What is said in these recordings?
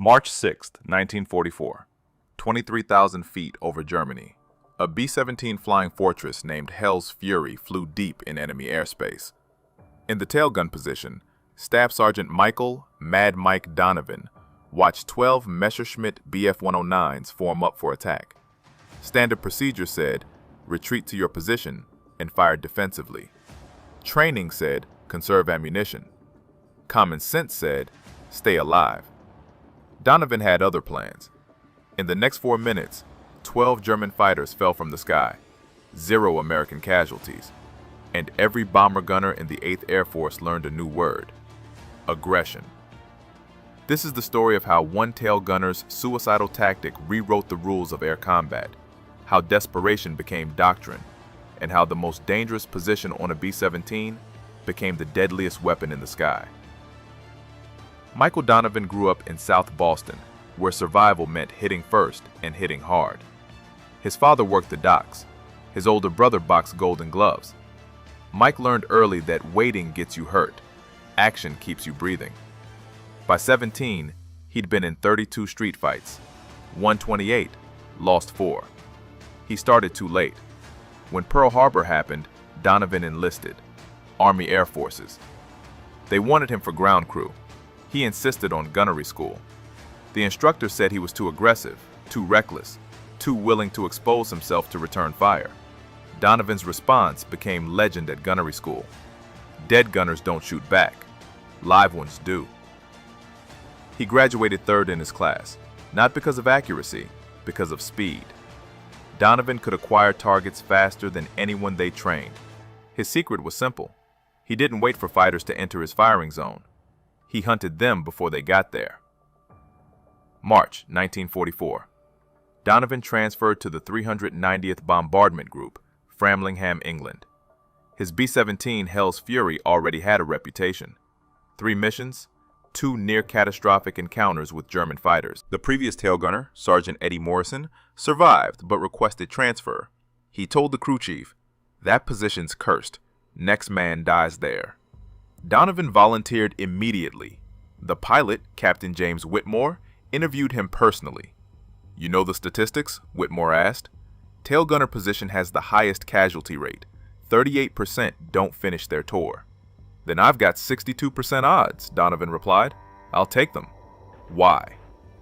March 6, 1944. 23,000 feet over Germany. A B-17 flying fortress named Hell's Fury flew deep in enemy airspace. In the tailgun position, Staff Sergeant Michael "Mad Mike" Donovan watched 12 Messerschmitt Bf 109s form up for attack. Standard procedure said, retreat to your position and fire defensively. Training said, conserve ammunition. Common sense said, stay alive. Donovan had other plans. In the next 4 minutes, 12 German fighters fell from the sky, 0 American casualties, and every bomber gunner in the 8th Air Force learned a new word: aggression. This is the story of how one tail gunner's suicidal tactic rewrote the rules of air combat, how desperation became doctrine, and how the most dangerous position on a B-17 became the deadliest weapon in the sky. Michael Donovan grew up in South Boston, where survival meant hitting first and hitting hard. His father worked the docks. His older brother boxed Golden Gloves. Mike learned early that waiting gets you hurt. Action keeps you breathing. By 17, he'd been in 32 street fights. 128, lost 4. He started too late. When Pearl Harbor happened, Donovan enlisted. Army Air Forces. They wanted him for ground crew. He insisted on gunnery school. The instructor said he was too aggressive, too reckless, too willing to expose himself to return fire. Donovan's response became legend at gunnery school. Dead gunners don't shoot back. Live ones do. He graduated 3rd in his class, not because of accuracy, because of speed. Donovan could acquire targets faster than anyone they trained. His secret was simple. He didn't wait for fighters to enter his firing zone. He hunted them before they got there. March 1944. Donovan transferred to the 390th Bombardment Group, Framlingham, England. His B-17 Hell's Fury already had a reputation. 3 missions, 2 near-catastrophic encounters with German fighters. The previous tail gunner, Sergeant Eddie Morrison, survived but requested transfer. He told the crew chief, "That position's cursed. Next man dies there." Donovan volunteered immediately. The pilot, Captain James Whitmore, interviewed him personally. "You know the statistics?" Whitmore asked. "Tail gunner position has the highest casualty rate. 38% don't finish their tour." "Then I've got 62% odds," Donovan replied. "I'll take them." "Why?"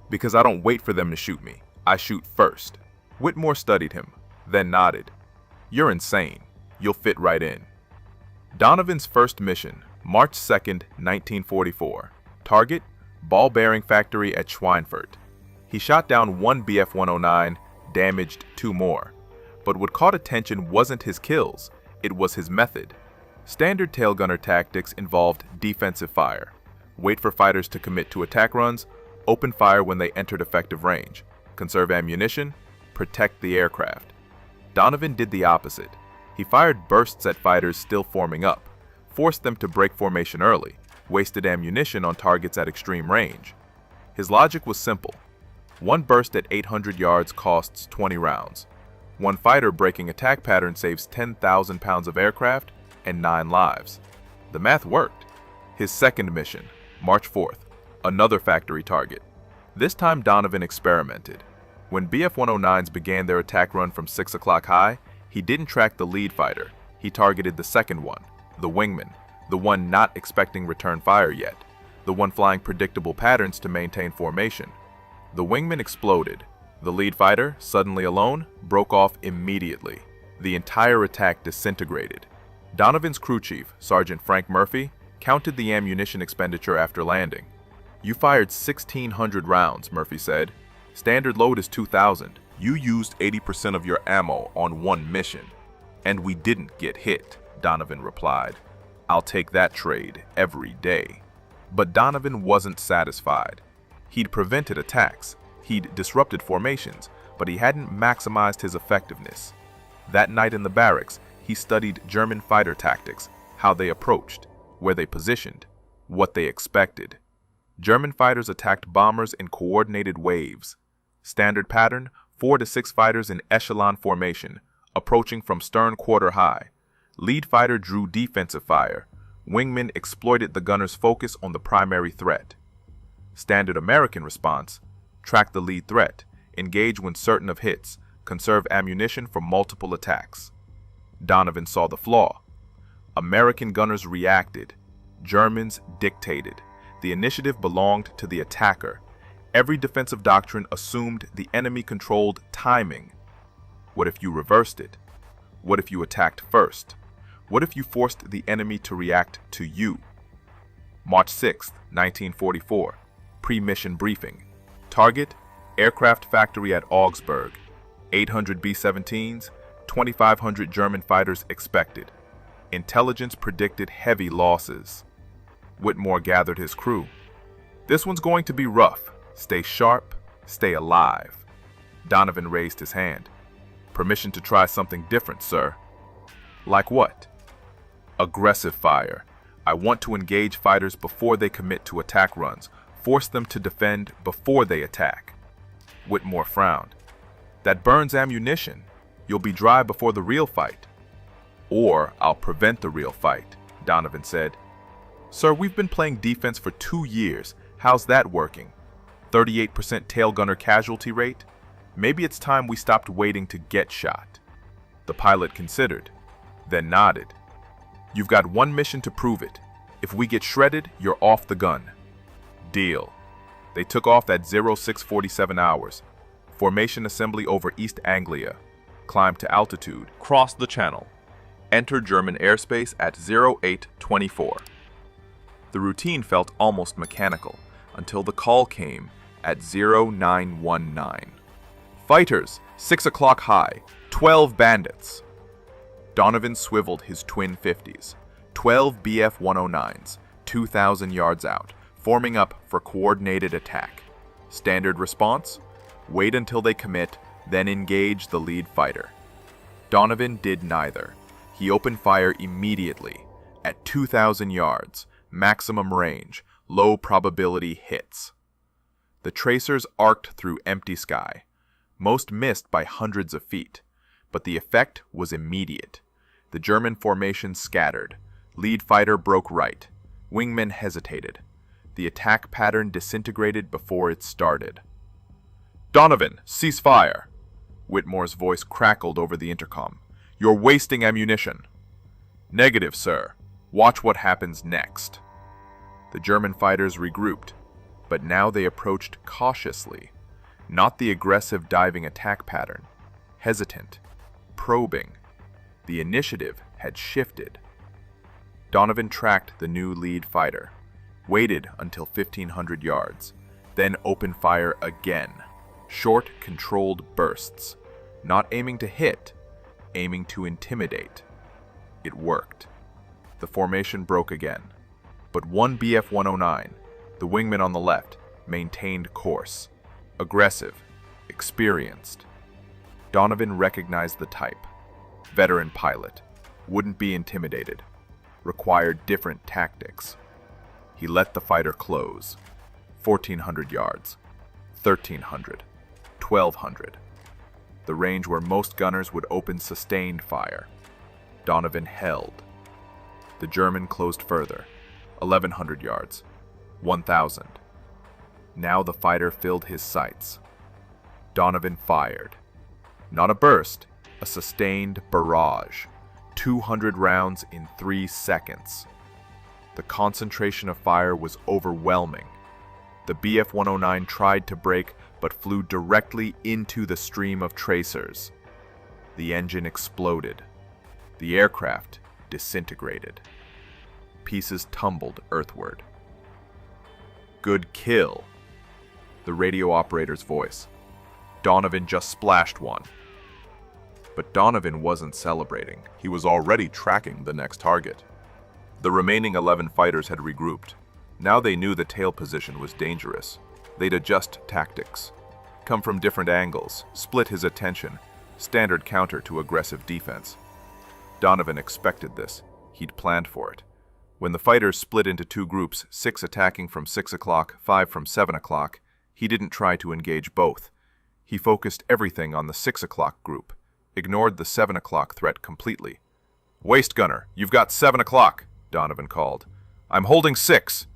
"Because I don't wait for them to shoot me. I shoot first." Whitmore studied him, then nodded. "You're insane. You'll fit right in." Donovan's first mission, March 2nd, 1944. Target, ball bearing factory at Schweinfurt. He shot down 1 Bf 109, damaged 2 more. But what caught attention wasn't his kills, it was his method. Standard tailgunner tactics involved defensive fire. Wait for fighters to commit to attack runs, open fire when they entered effective range, conserve ammunition, protect the aircraft. Donovan did the opposite. He fired bursts at fighters still forming up, forced them to break formation early, wasted ammunition on targets at extreme range. His logic was simple. 1 burst at 800 yards costs 20 rounds. 1 fighter breaking attack pattern saves 10,000 pounds of aircraft and 9 lives. The math worked. His second mission, March 4th, another factory target. This time Donovan experimented. When Bf 109s began their attack run from 6 o'clock high, he didn't track the lead fighter. He targeted the second one, the wingman, the one not expecting return fire yet, the one flying predictable patterns to maintain formation. The wingman exploded. The lead fighter, suddenly alone, broke off immediately. The entire attack disintegrated. Donovan's crew chief, Sergeant Frank Murphy, counted the ammunition expenditure after landing. "You fired 1,600 rounds," Murphy said. "Standard load is 2,000. You used 80% of your ammo on 1 mission." "And we didn't get hit," Donovan replied. "I'll take that trade every day." But Donovan wasn't satisfied. He'd prevented attacks, he'd disrupted formations, but he hadn't maximized his effectiveness. That night in the barracks, he studied German fighter tactics, how they approached, where they positioned, what they expected. German fighters attacked bombers in coordinated waves. Standard pattern, 4 to 6 fighters in echelon formation, approaching from stern quarter high. Lead fighter drew defensive fire. Wingmen exploited the gunner's focus on the primary threat. Standard American response: track the lead threat, engage when certain of hits, conserve ammunition for multiple attacks. Donovan saw the flaw. American gunners reacted. Germans dictated. The initiative belonged to the attacker. Every defensive doctrine assumed the enemy controlled timing. What if you reversed it? What if you attacked first? What if you forced the enemy to react to you? March 6, 1944. Pre-mission briefing. Target: aircraft factory at Augsburg. 800 B-17s, 2,500 German fighters expected. Intelligence predicted heavy losses. Whitmore gathered his crew. This one's going to be rough. Stay sharp, stay alive. Donovan raised his hand. Permission to try something different, sir. Like what? Aggressive fire. I want to engage fighters before they commit to attack runs. Force them to defend before they attack. Whitmore frowned. That burns ammunition. You'll be dry before the real fight. Or I'll prevent the real fight, Donovan said. Sir, we've been playing defense for 2 years. How's that working? 38% tail gunner casualty rate? Maybe it's time we stopped waiting to get shot. The pilot considered, then nodded. You've got one mission to prove it. If we get shredded, you're off the gun. Deal. They took off at 0647 hours. Formation assembly over East Anglia. Climb to altitude. Cross the channel. Enter German airspace at 0824. The routine felt almost mechanical until the call came at 0919. Fighters, 6 o'clock high, 12 bandits. Donovan swiveled his twin 50s, 12 Bf-109s, 2,000 yards out, forming up for coordinated attack. Standard response: wait until they commit, then engage the lead fighter. Donovan did neither. He opened fire immediately, at 2,000 yards, maximum range, low probability hits. The tracers arced through empty sky. Most missed by hundreds of feet, but the effect was immediate. The German formation scattered. Lead fighter broke right. Wingmen hesitated. The attack pattern disintegrated before it started. Donovan, cease fire! Whitmore's voice crackled over the intercom. You're wasting ammunition. Negative, sir. Watch what happens next. The German fighters regrouped, but now they approached cautiously. Not the aggressive diving attack pattern. Hesitant. Probing. The initiative had shifted. Donovan tracked the new lead fighter, waited until 1,500 yards, then opened fire again. Short, controlled bursts. Not aiming to hit, aiming to intimidate. It worked. The formation broke again. But one Bf-109, the wingman on the left, maintained course. Aggressive, experienced. Donovan recognized the type. Veteran pilot. Wouldn't be intimidated. Required different tactics. He let the fighter close. 1,400 yards. 1,300. 1,200. The range where most gunners would open sustained fire. Donovan held. The German closed further. 1,100 yards. 1,000. Now the fighter filled his sights. Donovan fired. Not a burst, a sustained barrage. 200 rounds in 3 seconds. The concentration of fire was overwhelming. The Bf-109 tried to brake, but flew directly into the stream of tracers. The engine exploded. The aircraft disintegrated. Pieces tumbled earthward. Good kill. The radio operator's voice. Donovan just splashed one. But Donovan wasn't celebrating. He was already tracking the next target. The remaining 11 fighters had regrouped. Now they knew the tail position was dangerous. They'd adjust tactics. Come from different angles, split his attention, standard counter to aggressive defense. Donovan expected this. He'd planned for it. When the fighters split into 2 groups, 6 attacking from 6 o'clock, 5 from 7 o'clock, he didn't try to engage both. He focused everything on the 6 o'clock group, ignored the 7 o'clock threat completely. Waist gunner, you've got 7 o'clock, Donovan called. I'm holding 6.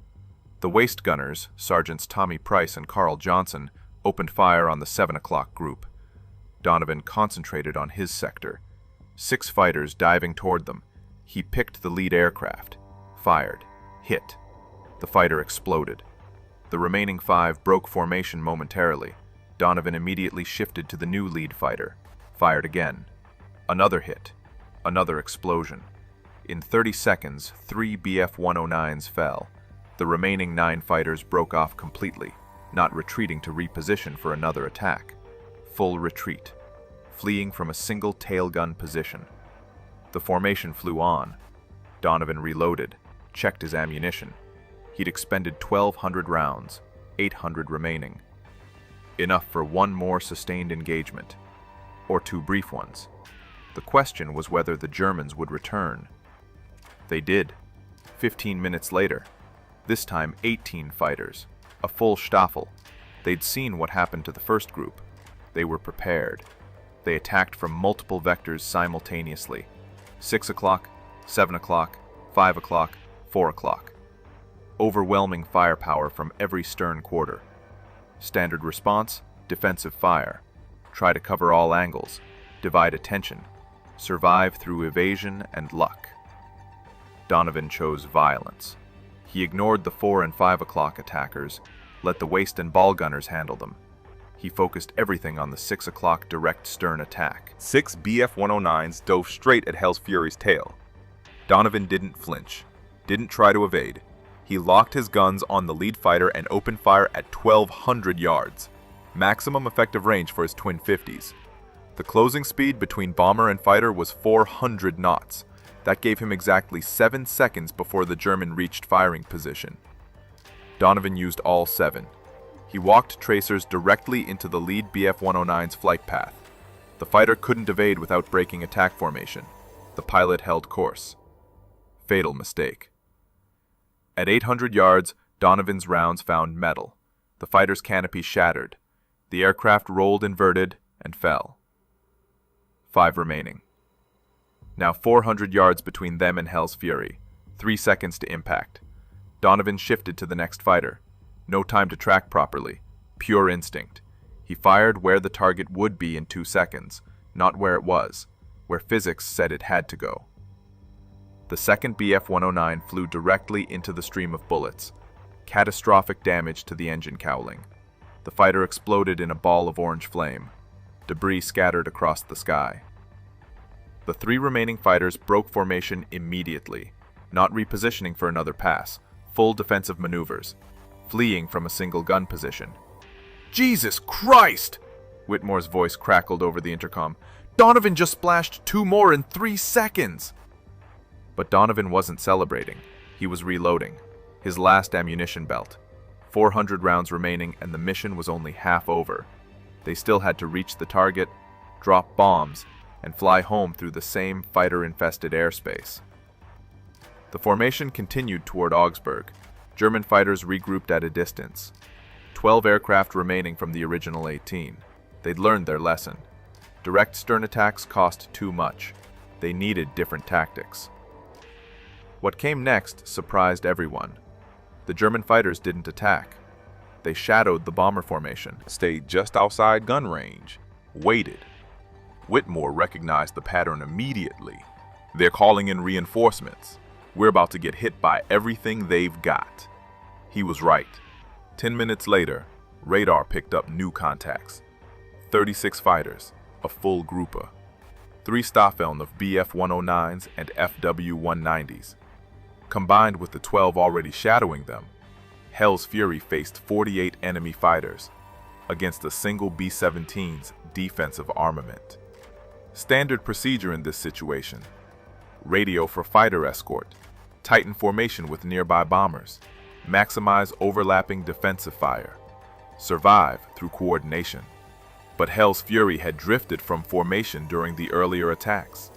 The waist gunners, Sergeants Tommy Price and Carl Johnson, opened fire on the 7 o'clock group. Donovan concentrated on his sector. 6 fighters diving toward them. He picked the lead aircraft, fired, hit. The fighter exploded. The remaining 5 broke formation momentarily. Donovan immediately shifted to the new lead fighter, fired again. Another hit, another explosion. In 30 seconds, 3 Bf-109s fell. The remaining 9 fighters broke off completely, not retreating to reposition for another attack. Full retreat, fleeing from a single tailgun position. The formation flew on. Donovan reloaded, checked his ammunition. He'd expended 1,200 rounds, 800 remaining. Enough for 1 more sustained engagement, or 2 brief ones. The question was whether the Germans would return. They did. 15 minutes later. This time 18 fighters, a full Staffel. They'd seen what happened to the first group. They were prepared. They attacked from multiple vectors simultaneously. 6 o'clock, 7 o'clock, 5 o'clock, 4 o'clock. Overwhelming firepower from every stern quarter. Standard response, defensive fire. Try to cover all angles, divide attention, survive through evasion and luck. Donovan chose violence. He ignored the 4 and 5 o'clock attackers, let the waist and ball gunners handle them. He focused everything on the 6 o'clock direct stern attack. 6 Bf-109s dove straight at Hell's Fury's tail. Donovan didn't flinch, didn't try to evade. He locked his guns on the lead fighter and opened fire at 1,200 yards, maximum effective range for his twin 50s. The closing speed between bomber and fighter was 400 knots. That gave him exactly 7 seconds before the German reached firing position. Donovan used all 7. He walked tracers directly into the lead Bf-109's flight path. The fighter couldn't evade without breaking attack formation. The pilot held course. Fatal mistake. At 800 yards, Donovan's rounds found metal. The fighter's canopy shattered. The aircraft rolled inverted and fell. 5 remaining. Now 400 yards between them and Hell's Fury. 3 seconds to impact. Donovan shifted to the next fighter. No time to track properly. Pure instinct. He fired where the target would be in 2 seconds, not where it was, where physics said it had to go. The second Bf-109 flew directly into the stream of bullets. Catastrophic damage to the engine cowling. The fighter exploded in a ball of orange flame. Debris scattered across the sky. The 3 remaining fighters broke formation immediately, not repositioning for another pass, full defensive maneuvers, fleeing from a single gun position. Jesus Christ! Whitmore's voice crackled over the intercom. Donovan just splashed 2 more in 3 seconds! But Donovan wasn't celebrating. He was reloading. His last ammunition belt. 400 rounds remaining and the mission was only half over. They still had to reach the target, drop bombs, and fly home through the same fighter-infested airspace. The formation continued toward Augsburg. German fighters regrouped at a distance. 12 aircraft remaining from the original 18. They'd learned their lesson. Direct stern attacks cost too much. They needed different tactics. What came next surprised everyone. The German fighters didn't attack. They shadowed the bomber formation, Stayed just outside gun range, waited. Whitmore recognized the pattern immediately. They're calling in reinforcements. We're about to get hit by everything they've got. He was right. 10 minutes later, radar picked up new contacts. 36 fighters, a full grouper. 3 Staffeln of Bf-109s and FW-190s. Combined with the 12 already shadowing them, Hell's Fury faced 48 enemy fighters against a single B-17's defensive armament. Standard procedure in this situation: radio for fighter escort, tighten formation with nearby bombers, maximize overlapping defensive fire, survive through coordination. But Hell's Fury had drifted from formation during the earlier attacks.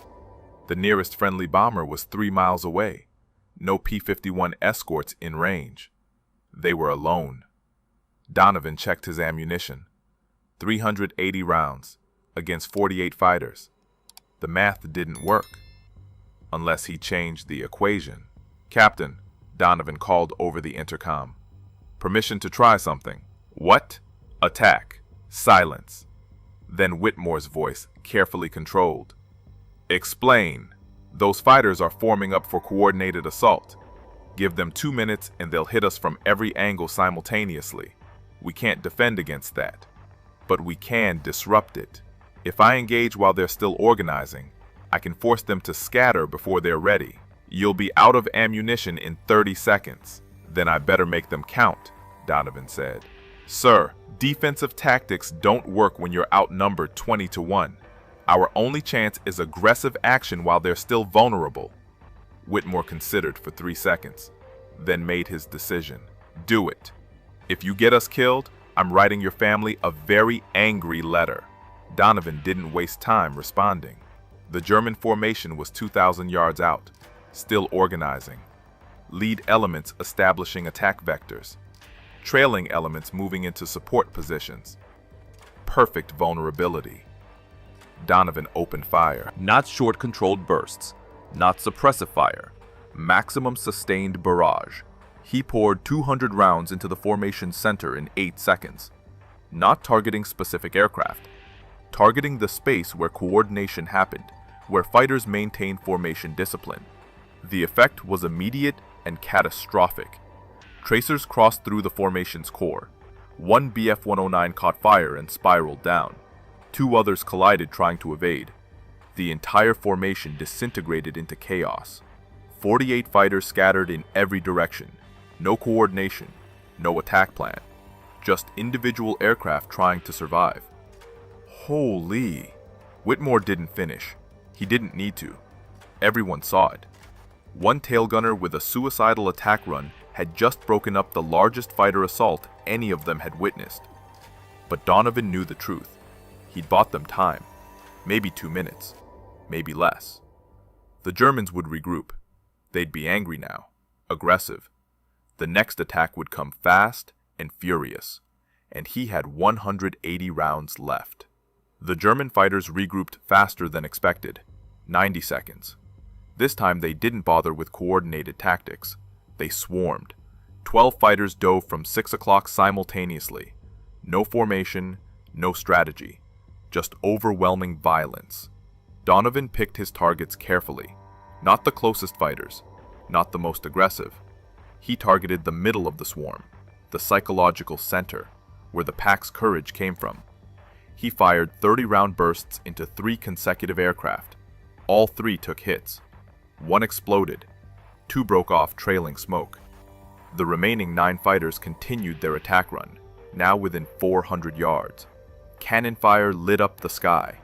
The nearest friendly bomber was 3 miles away. No P-51 escorts in range. They were alone. Donovan checked his ammunition. 380 rounds against 48 fighters. The math didn't work. Unless he changed the equation. "Captain," Donovan called over the intercom. Permission to try something. What? Attack. Silence. Then Whitmore's voice, carefully controlled. Explain. Those fighters are forming up for coordinated assault. Give them 2 minutes and they'll hit us from every angle simultaneously. We can't defend against that. But we can disrupt it. If I engage while they're still organizing, I can force them to scatter before they're ready. You'll be out of ammunition in 30 seconds. Then I better make them count, Donovan said. Sir, defensive tactics don't work when you're outnumbered 20-1. Our only chance is aggressive action while they're still vulnerable. Whitmore considered for 3 seconds, then made his decision. Do it. If you get us killed, I'm writing your family a very angry letter. Donovan didn't waste time responding. The German formation was 2,000 yards out, still organizing. Lead elements establishing attack vectors. Trailing elements moving into support positions. Perfect vulnerability. Donovan opened fire. Not short controlled bursts, not suppressive fire, maximum sustained barrage. He poured 200 rounds into the formation's center in 8 seconds. Not targeting specific aircraft, targeting the space where coordination happened, where fighters maintained formation discipline. The effect was immediate and catastrophic. Tracers crossed through the formation's core. One Bf-109 caught fire and spiraled down. 2 others collided trying to evade. The entire formation disintegrated into chaos. 48 fighters scattered in every direction. No coordination, no attack plan. Just individual aircraft trying to survive. Holy! Whitmore didn't finish. He didn't need to. Everyone saw it. One tailgunner with a suicidal attack run had just broken up the largest fighter assault any of them had witnessed. But Donovan knew the truth. He'd bought them time. Maybe 2 minutes. Maybe less. The Germans would regroup. They'd be angry now. Aggressive. The next attack would come fast and furious. And he had 180 rounds left. The German fighters regrouped faster than expected. 90 seconds. This time they didn't bother with coordinated tactics. They swarmed. 12 fighters dove from 6 o'clock simultaneously. No formation, no strategy. Just overwhelming violence. Donovan picked his targets carefully. Not the closest fighters. Not the most aggressive. He targeted the middle of the swarm. The psychological center, where the pack's courage came from. He fired 30-round bursts into 3 consecutive aircraft. All 3 took hits. 1 exploded. 2 broke off trailing smoke. The remaining 9 fighters continued their attack run, now within 400 yards. Cannon fire lit up the sky.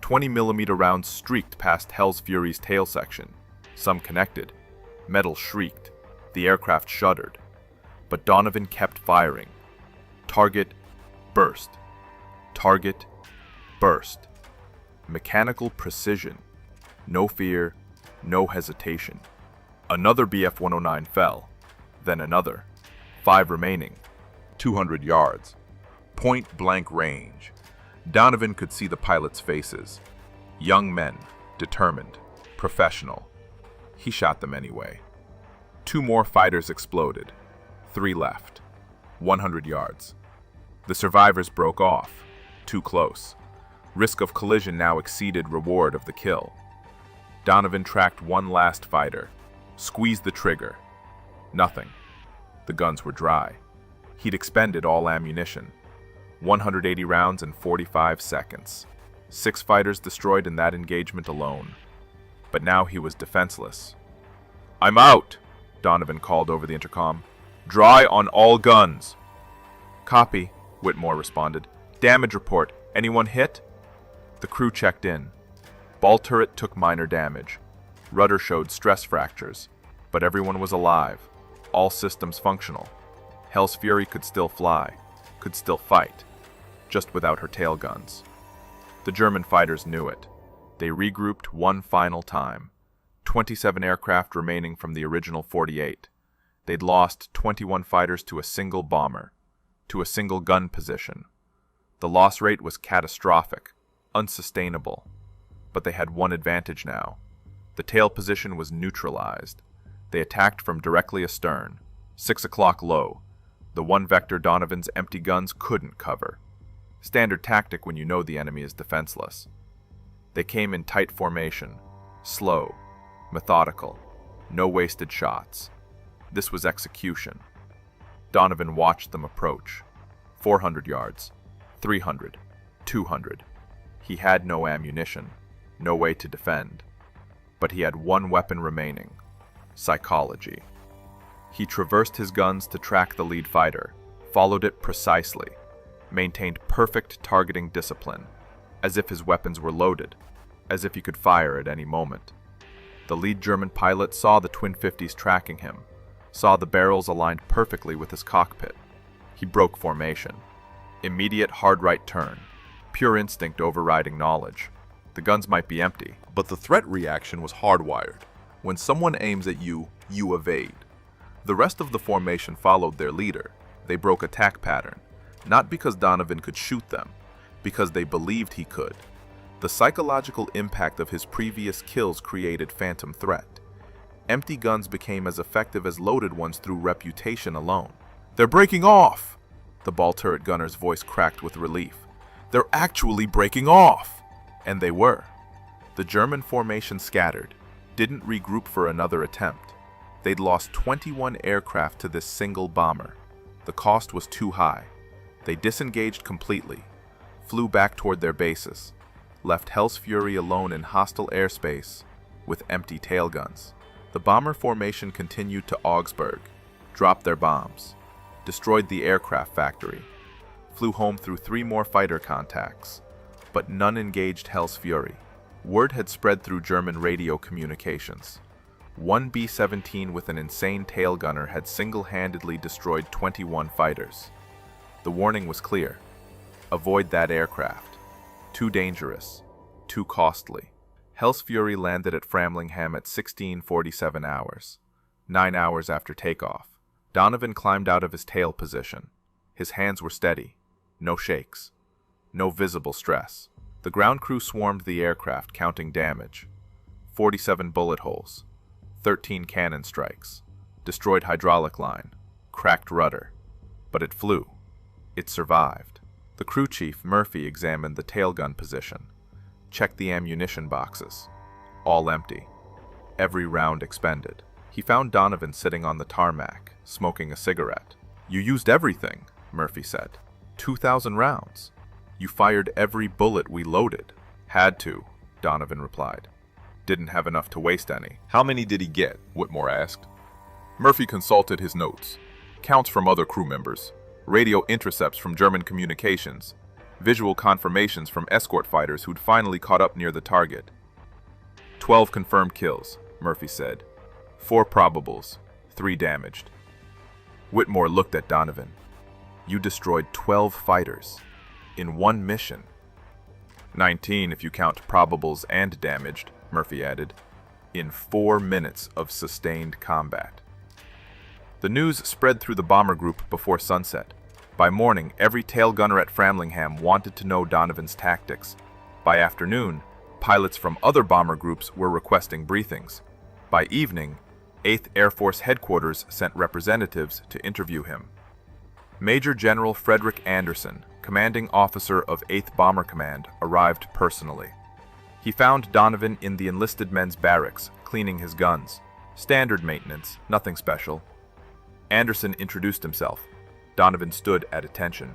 20mm rounds streaked past Hell's Fury's tail section. Some connected. Metal shrieked. The aircraft shuddered. But Donovan kept firing. Target, burst. Target, burst. Mechanical precision. No fear, no hesitation. Another Bf-109 fell. Then another. 5 remaining. 200 yards. Point-blank range. Donovan could see the pilots' faces. Young men, determined, professional. He shot them anyway. 2 more fighters exploded. 3 left. 100 yards. The survivors broke off. Too close. Risk of collision now exceeded reward of the kill. Donovan tracked one last fighter. Squeezed the trigger. Nothing. The guns were dry. He'd expended all ammunition. 180 rounds in 45 seconds. 6 fighters destroyed in that engagement alone. But now he was defenseless. "I'm out," Donovan called over the intercom. "Dry on all guns." "Copy," Whitmore responded. "Damage report. Anyone hit?" The crew checked in. Ball turret took minor damage. Rudder showed stress fractures. But everyone was alive. All systems functional. Hell's Fury could still fly. Could still fight. Just without her tail guns. The German fighters knew it. They regrouped one final time. 27 aircraft remaining from the original 48. They'd lost 21 fighters to a single bomber. To a single gun position. The loss rate was catastrophic. Unsustainable. But they had one advantage now. The tail position was neutralized. They attacked from directly astern. 6 o'clock low. the one vector Donovan's empty guns couldn't cover. Standard tactic when you know the enemy is defenseless. They came in tight formation, slow, methodical, no wasted shots. This was execution. Donovan watched them approach. 400 yards, 300, 200. He had no ammunition, no way to defend. But he had one weapon remaining: psychology. He traversed his guns to track the lead fighter, followed it precisely, maintained perfect targeting discipline, as if his weapons were loaded, as if he could fire at any moment. The lead German pilot saw the twin 50s tracking him, saw the barrels aligned perfectly with his cockpit. He broke formation. Immediate hard right turn, pure instinct overriding knowledge. The guns might be empty, But the threat reaction was hardwired. When someone aims at you, you evade. The rest of the formation followed their leader. They broke attack pattern, not because Donovan could shoot them, because they believed he could. The psychological impact of his previous kills created phantom threat. Empty guns became as effective as loaded ones through reputation alone. "They're breaking off!" The ball turret gunner's voice cracked with relief. "They're actually breaking off!" And they were. The German formation scattered, didn't regroup for another attempt. They'd lost 21 aircraft to this single bomber. The cost was too high. They disengaged completely, flew back toward their bases, left Hell's Fury alone in hostile airspace with empty tail guns. The bomber formation continued to Augsburg, dropped their bombs, destroyed the aircraft factory, flew home through 3 more fighter contacts, but none engaged Hell's Fury. Word had spread through German radio communications. One B-17 with an insane tail gunner had single-handedly destroyed 21 fighters. The warning was clear: avoid that aircraft. Too dangerous, too costly. Hell's Fury landed at Framlingham at 16:47 hours, 9 hours after takeoff. Donovan climbed out of his tail position. His hands were steady, no shakes, no visible stress. The ground crew swarmed the aircraft, counting damage. 47 bullet holes, 13 cannon strikes, destroyed hydraulic line, cracked rudder. But it flew. It survived. The crew chief, Murphy, examined the tail gun position, checked the ammunition boxes. All empty. Every round expended. He found Donovan sitting on the tarmac, smoking a cigarette. "You used everything," Murphy said. 2,000 rounds. You fired every bullet we loaded." "Had to," Donovan replied. "Didn't have enough to waste any." How many did he get? Whitmore asked. Murphy consulted his notes. Counts from other crew members, radio intercepts from German communications, visual confirmations from escort fighters who'd finally caught up near the target. 12 confirmed kills, Murphy said. 4 probables, 3 damaged. Whitmore looked at Donovan. "You destroyed 12 fighters. In one mission." 19 if you count probables and damaged, Murphy added. In 4 minutes of sustained combat. The news spread through the bomber group before sunset. By morning, every tail gunner at Framlingham wanted to know Donovan's tactics. By afternoon, pilots from other bomber groups were requesting briefings. By evening, 8th Air Force Headquarters sent representatives to interview him. Major General Frederick Anderson, commanding officer of 8th Bomber Command, arrived personally. He found Donovan in the enlisted men's barracks, cleaning his guns. Standard maintenance, nothing special. Anderson introduced himself. Donovan stood at attention.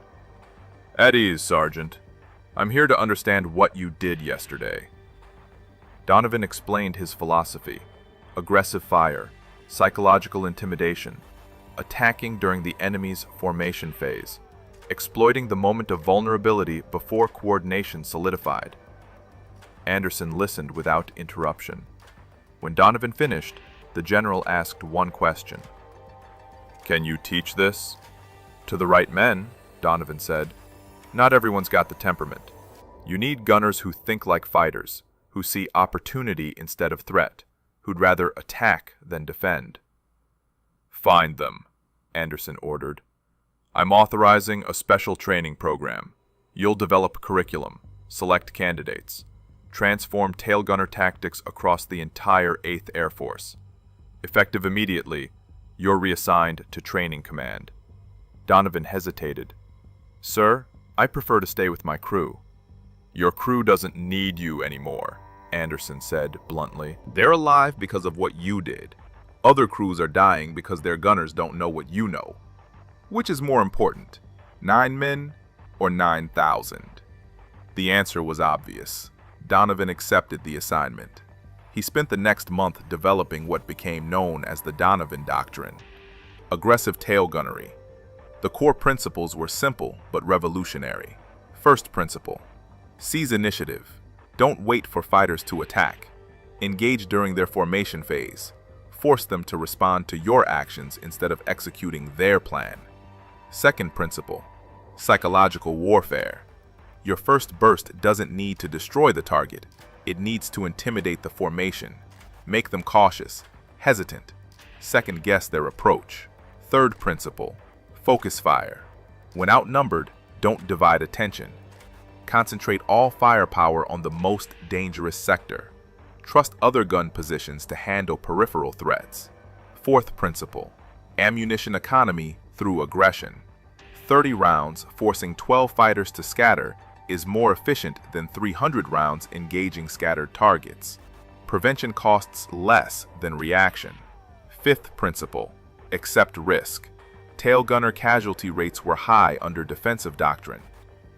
"At ease, Sergeant. I'm here to understand what you did yesterday." Donovan explained his philosophy: aggressive fire, psychological intimidation, attacking during the enemy's formation phase, exploiting the moment of vulnerability before coordination solidified. Anderson listened without interruption. When Donovan finished, the general asked one question. "Can you teach this?" "To the right men," Donovan said. "Not everyone's got the temperament. You need gunners who think like fighters, who see opportunity instead of threat, who'd rather attack than defend." "Find them," Anderson ordered. "I'm authorizing a special training program. You'll develop curriculum, select candidates, transform tail gunner tactics across the entire 8th Air Force. Effective immediately, you're reassigned to Training Command." Donovan hesitated. "Sir, I prefer to stay with my crew." "Your crew doesn't need you anymore," Anderson said bluntly. "They're alive because of what you did. Other crews are dying because their gunners don't know what you know. Which is more important, 9 men or 9,000? The answer was obvious. Donovan accepted the assignment. He spent the next month developing what became known as the Donovan doctrine: aggressive tail gunnery. The core principles were simple but revolutionary. First principle: seize initiative. Don't wait for fighters to attack. Engage during their formation phase. Force them to respond to your actions instead of executing their plan. Second principle: psychological warfare. Your first burst doesn't need to destroy the target. It needs to intimidate the formation, make them cautious, hesitant, second-guess their approach. Third principle: focus fire. When outnumbered, don't divide attention. Concentrate all firepower on the most dangerous sector. Trust other gun positions to handle peripheral threats. Fourth principle: ammunition economy through aggression. 30 rounds forcing 12 fighters to scatter is more efficient than 300 rounds engaging scattered targets. Prevention costs less than reaction. Fifth principle: accept risk. Tail gunner casualty rates were high under defensive doctrine.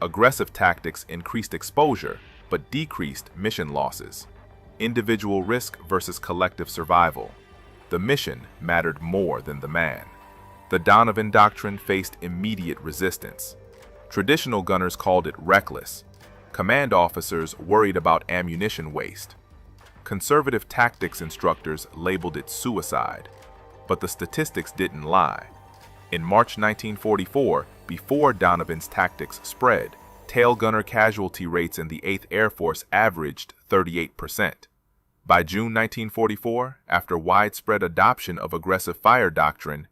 Aggressive tactics increased exposure but decreased mission losses. Individual risk versus collective survival. The mission mattered more than the man. The Donovan doctrine faced immediate resistance. Traditional gunners called it reckless. Command officers worried about ammunition waste. Conservative tactics instructors labeled it suicide. But the statistics didn't lie. In March 1944, before Donovan's tactics spread, tail gunner casualty rates in the 8th Air Force averaged 38%. By June 1944, after widespread adoption of aggressive fire doctrine,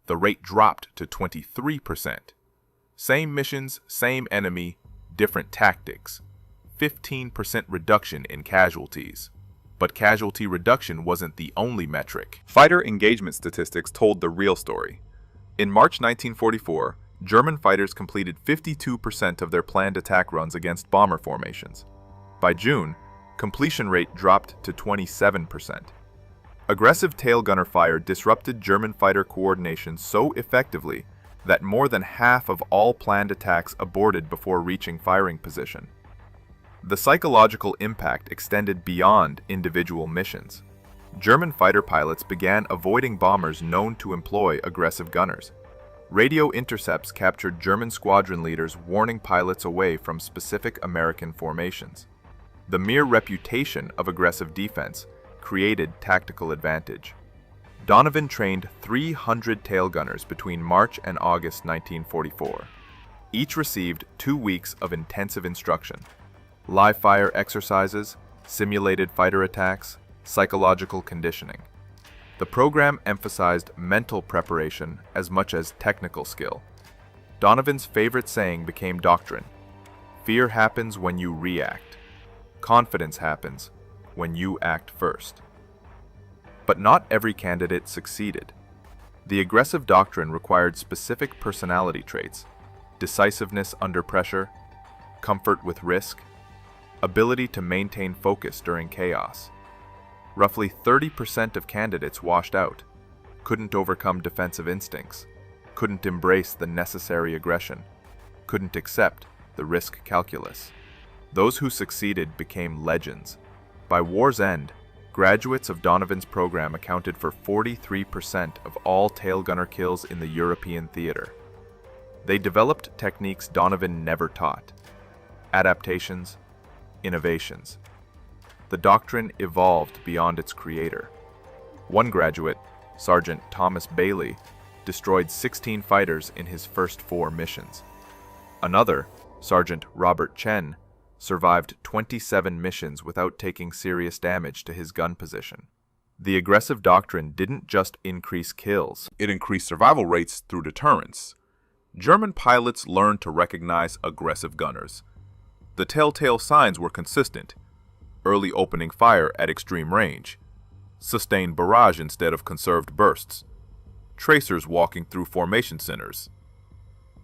the rate dropped to 23%. Same missions, same enemy, different tactics. 15% reduction in casualties. But casualty reduction wasn't the only metric. Fighter engagement statistics told the real story. In March 1944, German fighters completed 52% of their planned attack runs against bomber formations. By June, completion rate dropped to 27%. Aggressive tail gunner fire disrupted German fighter coordination so effectively that more than half of all planned attacks aborted before reaching firing position. The psychological impact extended beyond individual missions. German fighter pilots began avoiding bombers known to employ aggressive gunners. Radio intercepts captured German squadron leaders warning pilots away from specific American formations. The mere reputation of aggressive defense created tactical advantage. Donovan trained 300 tail gunners between March and August 1944. Each received 2 weeks of intensive instruction: live fire exercises, simulated fighter attacks, psychological conditioning. The program emphasized mental preparation as much as technical skill. Donovan's favorite saying became doctrine: fear happens when you react. Confidence happens when you act first. But not every candidate succeeded. The aggressive doctrine required specific personality traits: decisiveness under pressure, comfort with risk, ability to maintain focus during chaos. Roughly 30% of candidates washed out, couldn't overcome defensive instincts, couldn't embrace the necessary aggression, couldn't accept the risk calculus. Those who succeeded became legends. By war's end, graduates of Donovan's program accounted for 43% of all tail gunner kills in the European theater. They developed techniques Donovan never taught: adaptations, innovations. The doctrine evolved beyond its creator. One graduate, Sergeant Thomas Bailey, destroyed 16 fighters in his first 4 missions. Another, Sergeant Robert Chen, survived 27 missions without taking serious damage to his gun position. The aggressive doctrine didn't just increase kills, it increased survival rates through deterrence. German pilots learned to recognize aggressive gunners. The telltale signs were consistent: early opening fire at extreme range, sustained barrage instead of conserved bursts, tracers walking through formation centers,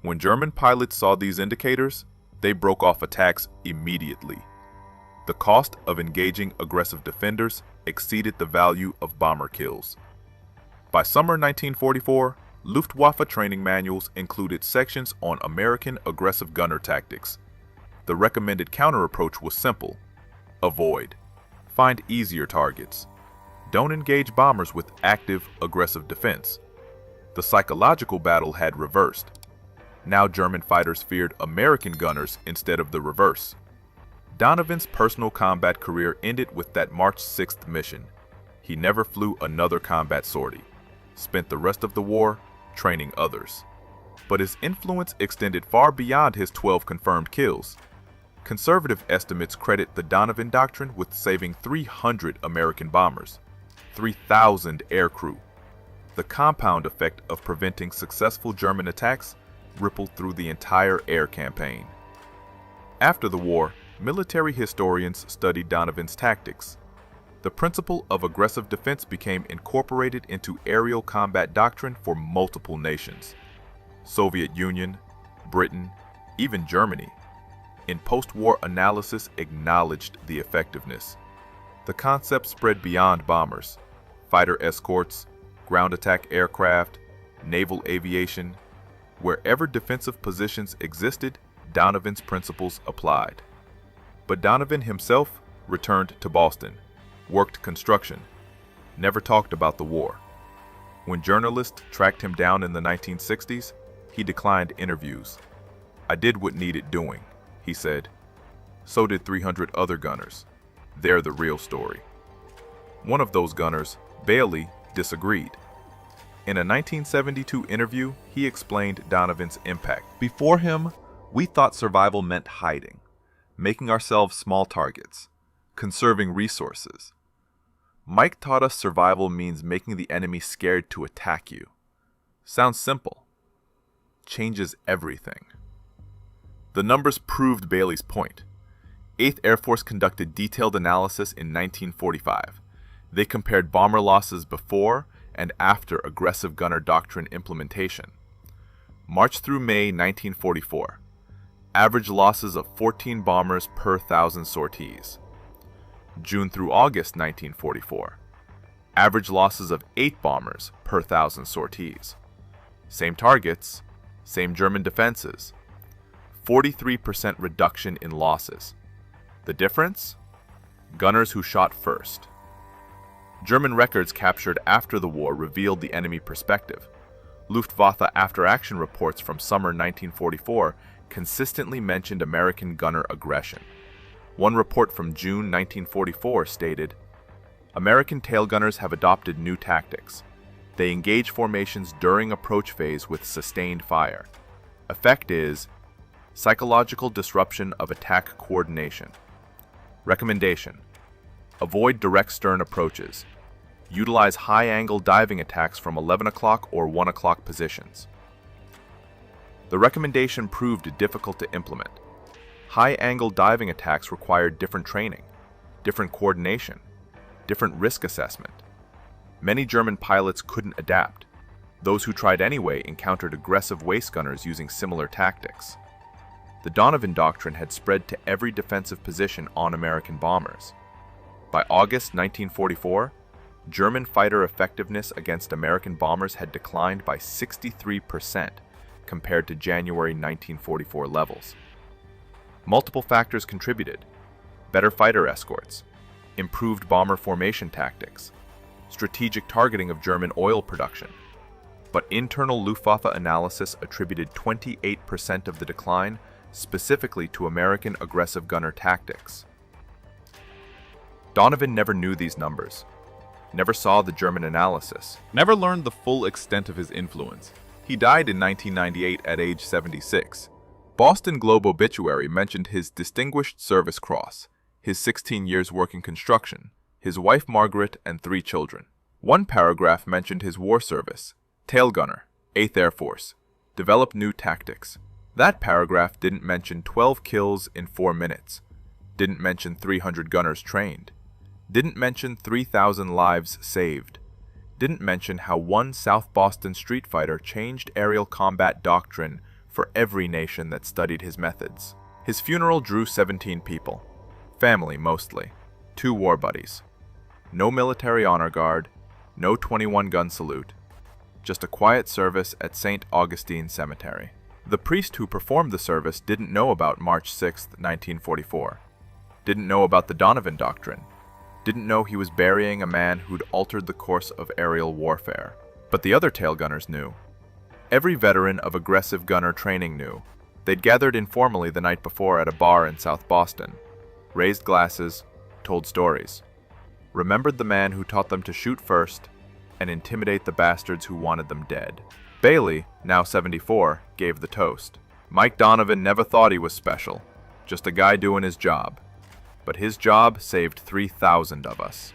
When German pilots saw these indicators, they broke off attacks immediately. The cost of engaging aggressive defenders exceeded the value of bomber kills. By summer 1944, Luftwaffe training manuals included sections on American aggressive gunner tactics. The recommended counter-approach was simple: avoid. Find easier targets. Don't engage bombers with active, aggressive defense. The psychological battle had reversed. Now German fighters feared American gunners instead of the reverse. Donovan's personal combat career ended with that March 6th mission. He never flew another combat sortie, spent the rest of the war training others. But his influence extended far beyond his 12 confirmed kills. Conservative estimates credit the Donovan doctrine with saving 300 American bombers, 3,000 aircrew. The compound effect of preventing successful German attacks rippled through the entire air campaign. After the war, military historians studied Donovan's tactics. The principle of aggressive defense became incorporated into aerial combat doctrine for multiple nations: Soviet Union, Britain, even Germany. In post-war analysis acknowledged the effectiveness. The concept spread beyond bombers: fighter escorts, ground attack aircraft, naval aviation. Wherever defensive positions existed, Donovan's principles applied. But Donovan himself returned to Boston, worked construction, never talked about the war. When journalists tracked him down in the 1960s, he declined interviews. "I did what needed doing," he said. So did 300 other gunners. They're the real story. One of those gunners, Bailey, disagreed. In a 1972 interview, he explained Donovan's impact. "Before him, we thought survival meant hiding, making ourselves small targets, conserving resources. Mike taught us survival means making the enemy scared to attack you. Sounds simple. Changes everything." The numbers proved Bailey's point. 8th Air Force conducted detailed analysis in 1945. They compared bomber losses before and after aggressive gunner doctrine implementation. March through May 1944. Average losses of 14 bombers per 1,000 sorties. June through August 1944. Average losses of 8 bombers per 1,000 sorties. Same targets, same German defenses. 43% reduction in losses. The difference? Gunners who shot first. German records captured after the war revealed the enemy perspective. Luftwaffe after-action reports from summer 1944 consistently mentioned American gunner aggression. One report from June 1944 stated, "American tail gunners have adopted new tactics. They engage formations during approach phase with sustained fire. Effect is psychological disruption of attack coordination. Recommendation: avoid direct stern approaches. Utilize high-angle diving attacks from 11 o'clock or 1 o'clock positions." The recommendation proved difficult to implement. High-angle diving attacks required different training, different coordination, different risk assessment. Many German pilots couldn't adapt. Those who tried anyway encountered aggressive waist gunners using similar tactics. The Donovan doctrine had spread to every defensive position on American bombers. By August 1944, German fighter effectiveness against American bombers had declined by 63% compared to January 1944 levels. Multiple factors contributed: better fighter escorts, improved bomber formation tactics, strategic targeting of German oil production. But internal Luftwaffe analysis attributed 28% of the decline specifically to American aggressive gunner tactics. Donovan never knew these numbers, never saw the German analysis, never learned the full extent of his influence. He died in 1998 at age 76. Boston Globe obituary mentioned his Distinguished Service Cross, his 16 years working construction, his wife Margaret, and 3 children. One paragraph mentioned his war service: tail gunner, 8th Air Force, developed new tactics. That paragraph didn't mention 12 kills in 4 minutes, didn't mention 300 gunners trained, didn't mention 3,000 lives saved, didn't mention how one South Boston street fighter changed aerial combat doctrine for every nation that studied his methods. His funeral drew 17 people, family mostly, 2 war buddies. No military honor guard, no 21-gun salute, just a quiet service at St. Augustine Cemetery. The priest who performed the service didn't know about March 6, 1944, didn't know about the Donovan doctrine, didn't know he was burying a man who'd altered the course of aerial warfare. But the other tail gunners knew. Every veteran of aggressive gunner training knew. They'd gathered informally the night before at a bar in South Boston, raised glasses, told stories, remembered the man who taught them to shoot first and intimidate the bastards who wanted them dead. Bailey, now 74, gave the toast. Mike Donovan never thought he was special, just a guy doing his job. But his job saved 3,000 of us.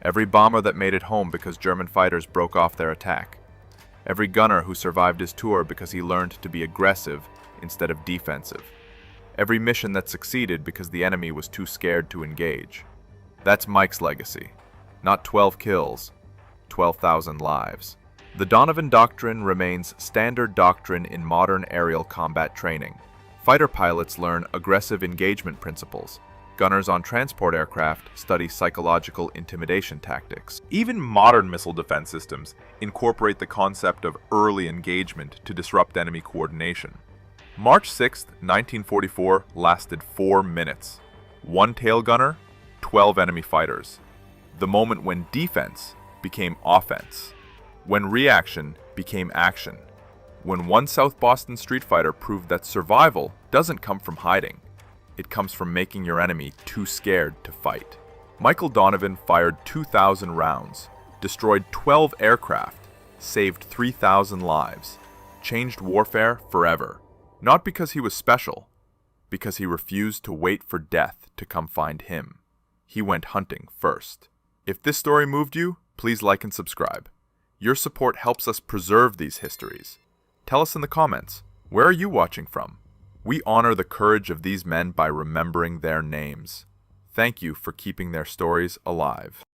Every bomber that made it home because German fighters broke off their attack. Every gunner who survived his tour because he learned to be aggressive instead of defensive. Every mission that succeeded because the enemy was too scared to engage. That's Mike's legacy. Not 12 kills, 12,000 lives. The Donovan Doctrine remains standard doctrine in modern aerial combat training. Fighter pilots learn aggressive engagement principles. Gunners on transport aircraft study psychological intimidation tactics. Even modern missile defense systems incorporate the concept of early engagement to disrupt enemy coordination. March 6, 1944 lasted 4 minutes. 1 tail gunner, 12 enemy fighters. The moment when defense became offense. When reaction became action. When one South Boston street fighter proved that survival doesn't come from hiding. It comes from making your enemy too scared to fight. Michael Donovan fired 2,000 rounds, destroyed 12 aircraft, saved 3,000 lives, changed warfare forever. Not because he was special, because he refused to wait for death to come find him. He went hunting first. If this story moved you, please like and subscribe. Your support helps us preserve these histories. Tell us in the comments, where are you watching from? We honor the courage of these men by remembering their names. Thank you for keeping their stories alive.